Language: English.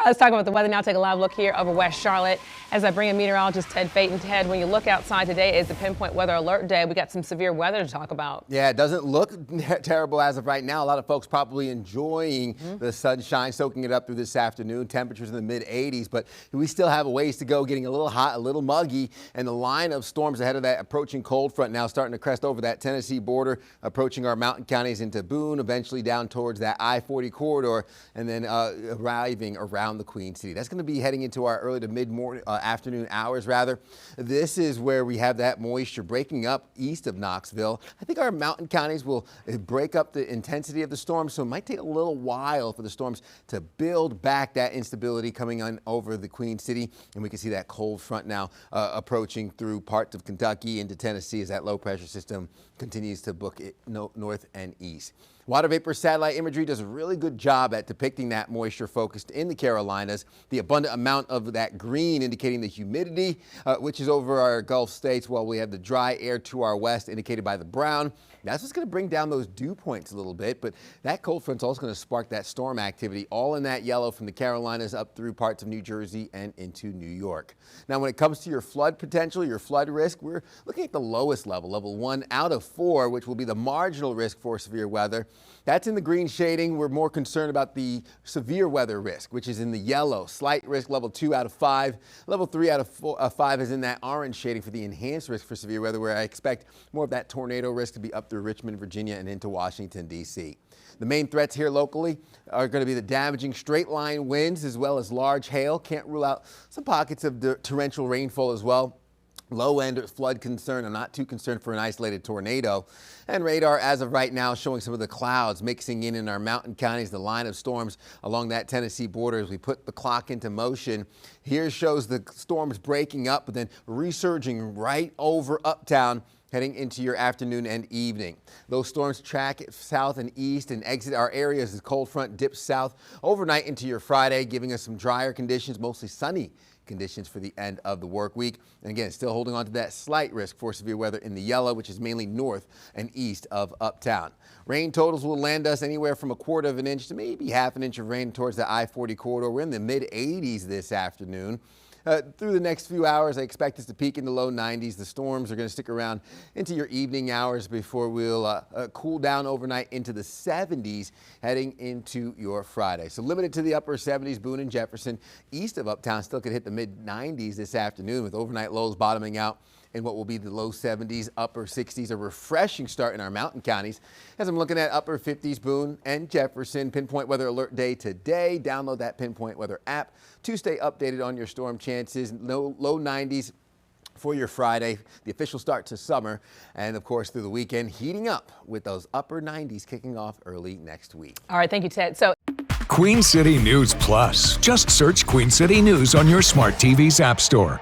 Let's talk about the weather now. Take a live look here over West Charlotte as I bring in meteorologist Ted Fate. And Ted, when you look outside today, is the pinpoint weather alert day. We got some severe weather to talk about. Yeah, it doesn't look terrible as of right now. A lot of folks probably enjoying the sunshine, soaking it up through this afternoon. Temperatures in the mid 80s, but we still have a ways to go, getting a little hot, a little muggy, and the line of storms ahead of that approaching cold front now starting to crest over that Tennessee border, approaching our mountain counties into Boone, eventually down towards that I-40 corridor, and then arriving around the Queen City. That's going to be heading into our early to mid-morning afternoon hours, rather. This is where we have that moisture breaking up east of Knoxville. I think our mountain counties will break up the intensity of the storm, so it might take a little while for the storms to build back that instability coming on over the Queen City, and we can see that cold front now approaching through parts of Kentucky into Tennessee as that low pressure system continues to book it north and east. Water vapor satellite imagery does a really good job at depicting that moisture focused in the Carolinas. The abundant amount of that green indicating the humidity, which is over our Gulf states, while we have the dry air to our west indicated by the brown. That's what's going to bring down those dew points a little bit, but that cold front's also going to spark that storm activity, all in that yellow from the Carolinas up through parts of New Jersey and into New York. Now, when it comes to your flood potential, your flood risk, we're looking at the lowest level, level 1 out of 4, which will be the marginal risk for severe weather. That's in the green shading. We're more concerned about the severe weather risk, which is in the yellow. Slight risk, level 2 out of 5. Level 3 out of 5 is in that orange shading for the enhanced risk for severe weather, where I expect more of that tornado risk to be up through Richmond, Virginia, and into Washington, D.C. The main threats here locally are going to be the damaging straight line winds as well as large hail. Can't rule out some pockets of torrential rainfall as well. Low end flood concern. I'm not too concerned for an isolated tornado. And radar as of right now showing some of the clouds mixing in our mountain counties, the line of storms along that Tennessee border as we put the clock into motion. Here shows the storms breaking up but then resurging right over Uptown, heading into your afternoon and evening. Those storms track south and east and exit our area as the cold front dips south overnight into your Friday, giving us some drier conditions, mostly sunny conditions for the end of the work week. And again, still holding on to that slight risk for severe weather in the yellow, which is mainly north and east of Uptown. Rain totals will land us anywhere from 1/4 of an inch to maybe 1/2 inch of rain towards the I-40 corridor. We're in the mid 80s this afternoon. Through the next few hours, I expect us to peak in the low 90s. The storms are going to stick around into your evening hours before we'll cool down overnight into the 70s heading into your Friday. So limited to the upper 70s, Boone and Jefferson. East of Uptown still could hit the mid 90s this afternoon with overnight lows bottoming out in what will be the low 70s, upper 60s, a refreshing start in our mountain counties. As I'm looking at upper 50s, Boone and Jefferson, pinpoint weather alert day today. Download that pinpoint weather app to stay updated on your storm chances. Low 90s for your Friday, the official start to summer. And of course, through the weekend, heating up with those upper 90s kicking off early next week. All right, thank you, Ted. So, Queen City News Plus. Just search Queen City News on your smart TV's app store.